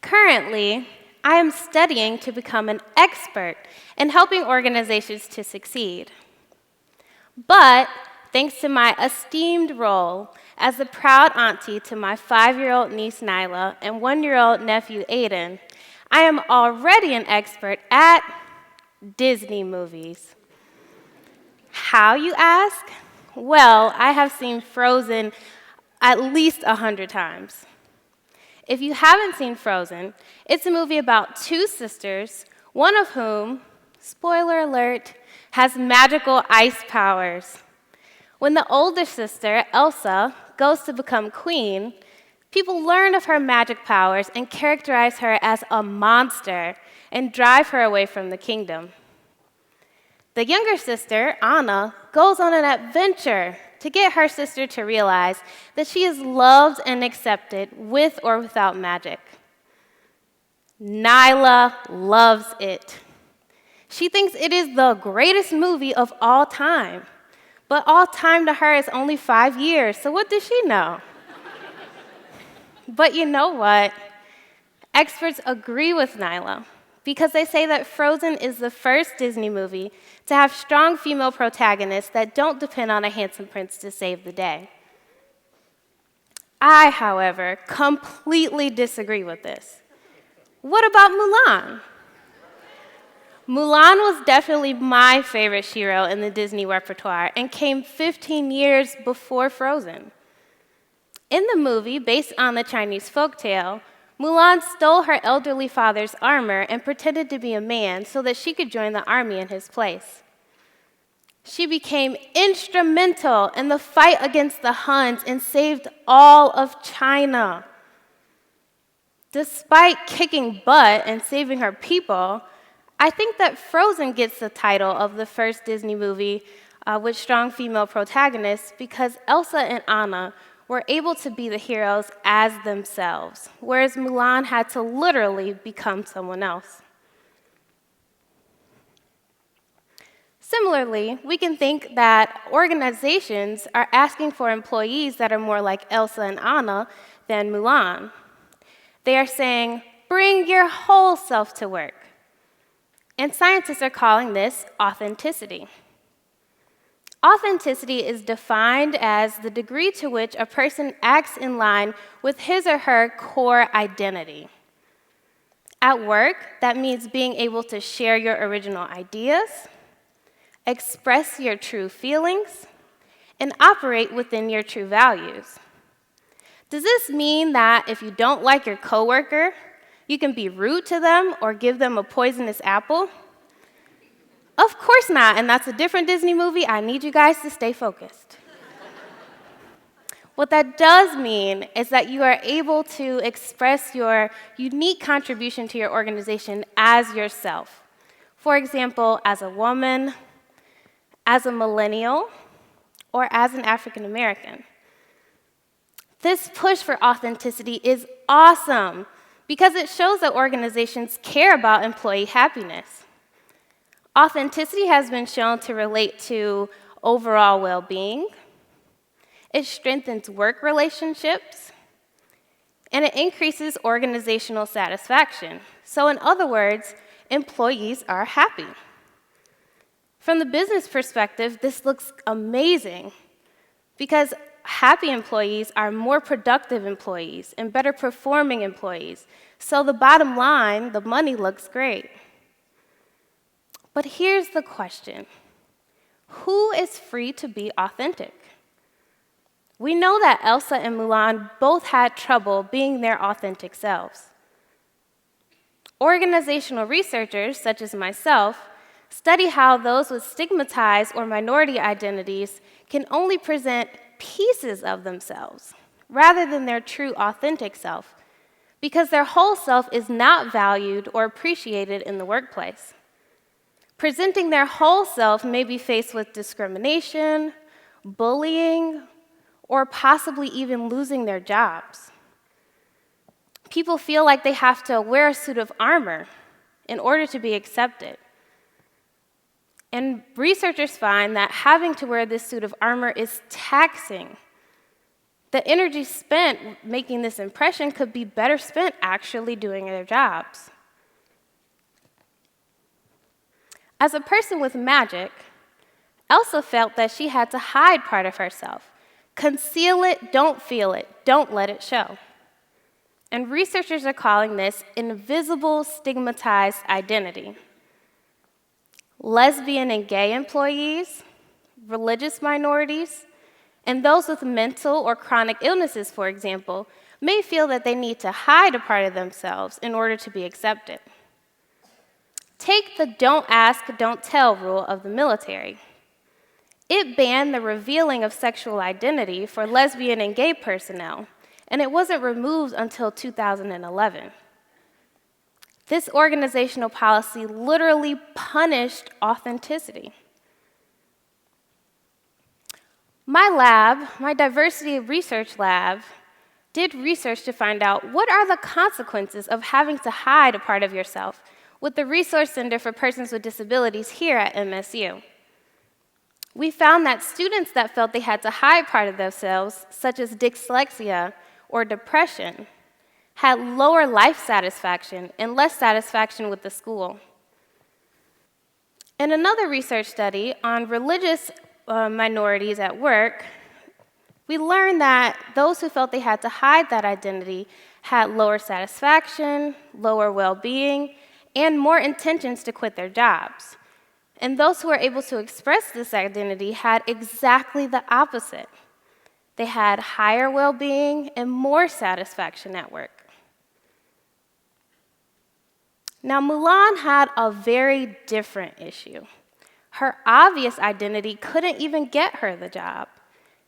Currently, I am studying to become an expert in helping organizations to succeed. But thanks to my esteemed role as the proud auntie to my 5-year-old niece Nyla and 1-year-old nephew Aiden, I am already an expert at Disney movies. How, you ask? Well, I have seen Frozen at least 100 times. If you haven't seen Frozen, it's a movie about two sisters, one of whom, spoiler alert, has magical ice powers. When the older sister, Elsa, goes to become queen, people learn of her magic powers and characterize her as a monster and drive her away from the kingdom. The younger sister, Anna, goes on an adventure to get her sister to realize that she is loved and accepted with or without magic. Nyla loves it. She thinks it is the greatest movie of all time. But all time to her is only 5 years, so what does she know? But you know what? Experts agree with Nyla because they say that Frozen is the first Disney movie to have strong female protagonists that don't depend on a handsome prince to save the day. I, however, completely disagree with this. What about Mulan? Mulan was definitely my favorite hero in the Disney repertoire and came 15 years before Frozen. In the movie, based on the Chinese folktale, Mulan stole her elderly father's armor and pretended to be a man so that she could join the army in his place. She became instrumental in the fight against the Huns and saved all of China. Despite kicking butt and saving her people, I think that Frozen gets the title of the first Disney movie with strong female protagonists because Elsa and Anna were able to be the heroes as themselves, whereas Mulan had to literally become someone else. Similarly, we can think that organizations are asking for employees that are more like Elsa and Anna than Mulan. They are saying, bring your whole self to work. And scientists are calling this authenticity. Authenticity is defined as the degree to which a person acts in line with his or her core identity. At work, that means being able to share your original ideas, express your true feelings, and operate within your true values. Does this mean that if you don't like your coworker, you can be rude to them or give them a poisonous apple? Of course not, and that's a different Disney movie. I need you guys to stay focused. What that does mean is that you are able to express your unique contribution to your organization as yourself. For example, as a woman, as a millennial, or as an African American. This push for authenticity is awesome because it shows that organizations care about employee happiness. Authenticity has been shown to relate to overall well-being. It strengthens work relationships, and it increases organizational satisfaction. So in other words, employees are happy. From the business perspective, this looks amazing because happy employees are more productive employees and better performing employees. So the bottom line, the money looks great. But here's the question. Who is free to be authentic? We know that Elsa and Mulan both had trouble being their authentic selves. Organizational researchers, such as myself, study how those with stigmatized or minority identities can only present pieces of themselves rather than their true authentic self, because their whole self is not valued or appreciated in the workplace. Presenting their whole self may be faced with discrimination, bullying, or possibly even losing their jobs. People feel like they have to wear a suit of armor in order to be accepted. And researchers find that having to wear this suit of armor is taxing The energy spent making this impression could be better spent actually doing their jobs. As a person with magic, Elsa felt that she had to hide part of herself. Conceal it, don't feel it, don't let it show. And researchers are calling this invisible stigmatized identity. Lesbian and gay employees, religious minorities, and those with mental or chronic illnesses, for example, may feel that they need to hide a part of themselves in order to be accepted. Take the don't ask, don't tell rule of the military. It banned the revealing of sexual identity for lesbian and gay personnel, and it wasn't removed until 2011. This organizational policy literally punished authenticity. My diversity research lab, did research to find out what are the consequences of having to hide a part of yourself with the Resource Center for Persons with Disabilities here at MSU. We found that students that felt they had to hide part of themselves, such as dyslexia or depression, had lower life satisfaction and less satisfaction with the school. In another research study on religious minorities at work, we learned that those who felt they had to hide that identity had lower satisfaction, lower well-being, and more intentions to quit their jobs. And those who were able to express this identity had exactly the opposite. They had higher well-being and more satisfaction at work. Now, Mulan had a very different issue. Her obvious identity couldn't even get her the job.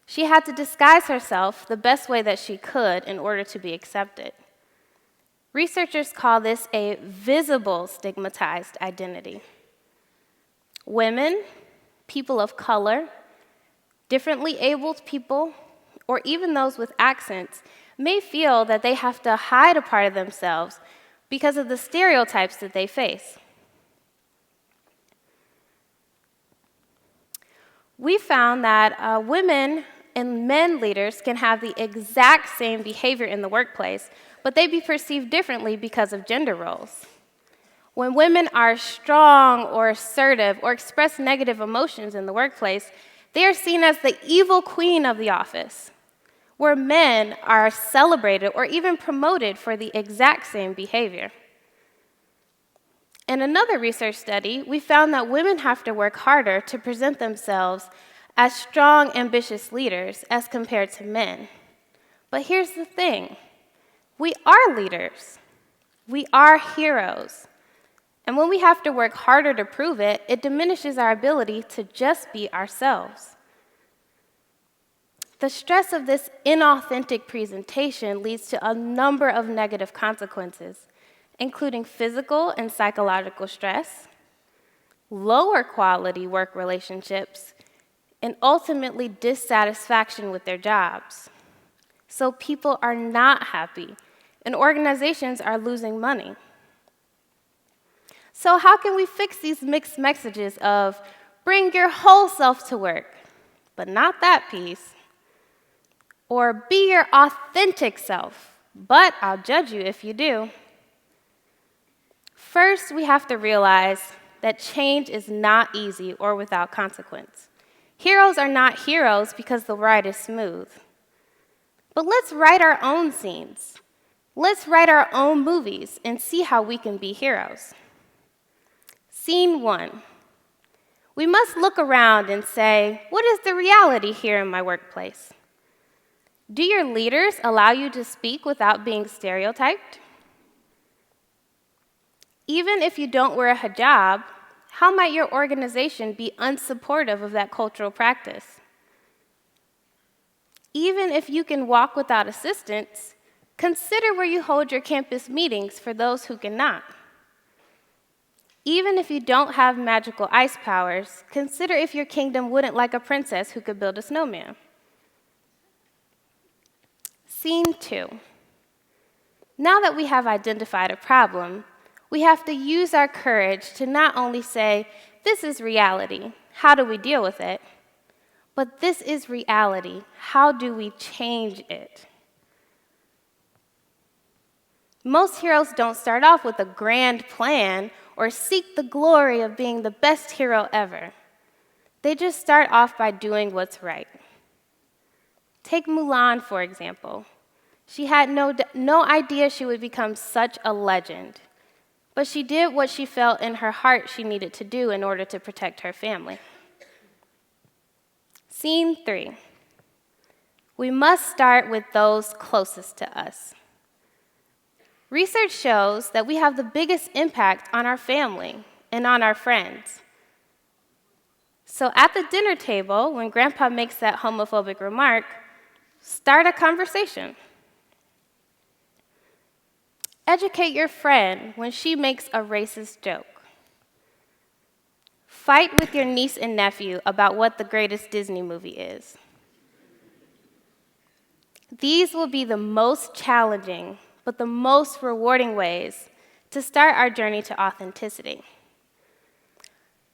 She had to disguise herself the best way that she could in order to be accepted. Researchers call this a visible stigmatized identity. Women, people of color, differently abled people, or even those with accents may feel that they have to hide a part of themselves because of the stereotypes that they face. We found that women and men leaders can have the exact same behavior in the workplace, but they be perceived differently because of gender roles. When women are strong or assertive or express negative emotions in the workplace, they are seen as the evil queen of the office, where men are celebrated or even promoted for the exact same behavior. In another research study, we found that women have to work harder to present themselves as strong, ambitious leaders as compared to men. But here's the thing. We are leaders. We are heroes. And when we have to work harder to prove it, it diminishes our ability to just be ourselves. The stress of this inauthentic presentation leads to a number of negative consequences, including physical and psychological stress, lower quality work relationships, and ultimately dissatisfaction with their jobs. So people are not happy, and organizations are losing money. So how can we fix these mixed messages of bring your whole self to work, but not that piece, or be your authentic self, but I'll judge you if you do? First, we have to realize that change is not easy or without consequence. Heroes are not heroes because the ride is smooth. But let's write our own scenes. Let's write our own movies and see how we can be heroes. Scene 1. We must look around and say, what is the reality here in my workplace? Do your leaders allow you to speak without being stereotyped? Even if you don't wear a hijab, how might your organization be unsupportive of that cultural practice? Even if you can walk without assistance, consider where you hold your campus meetings for those who cannot. Even if you don't have magical ice powers, consider if your kingdom wouldn't like a princess who could build a snowman. Scene 2. Now that we have identified a problem, we have to use our courage to not only say, this is reality, how do we deal with it? But this is reality. How do we change it? Most heroes don't start off with a grand plan or seek the glory of being the best hero ever. They just start off by doing what's right. Take Mulan, for example. She had no idea she would become such a legend, but she did what she felt in her heart she needed to do in order to protect her family. Scene 3. We must start with those closest to us. Research shows that we have the biggest impact on our family and on our friends. So at the dinner table, when Grandpa makes that homophobic remark, start a conversation. Educate your friend when she makes a racist joke. Fight with your niece and nephew about what the greatest Disney movie is. These will be the most challenging, but the most rewarding ways to start our journey to authenticity.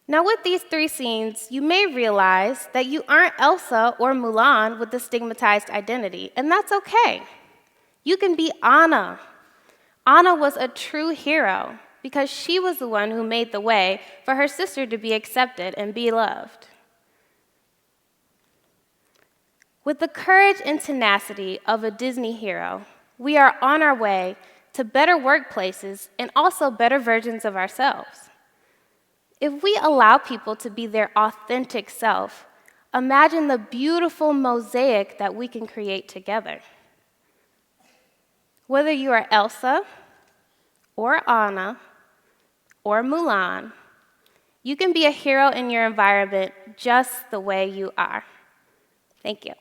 Now, with these 3 scenes, you may realize that you aren't Elsa or Mulan with the stigmatized identity, and that's okay. You can be Anna. Anna was a true hero because she was the one who made the way for her sister to be accepted and be loved. With the courage and tenacity of a Disney hero, we are on our way to better workplaces and also better versions of ourselves. If we allow people to be their authentic self, imagine the beautiful mosaic that we can create together. Whether you are Elsa, or Anna, or Mulan, you can be a hero in your environment just the way you are. Thank you.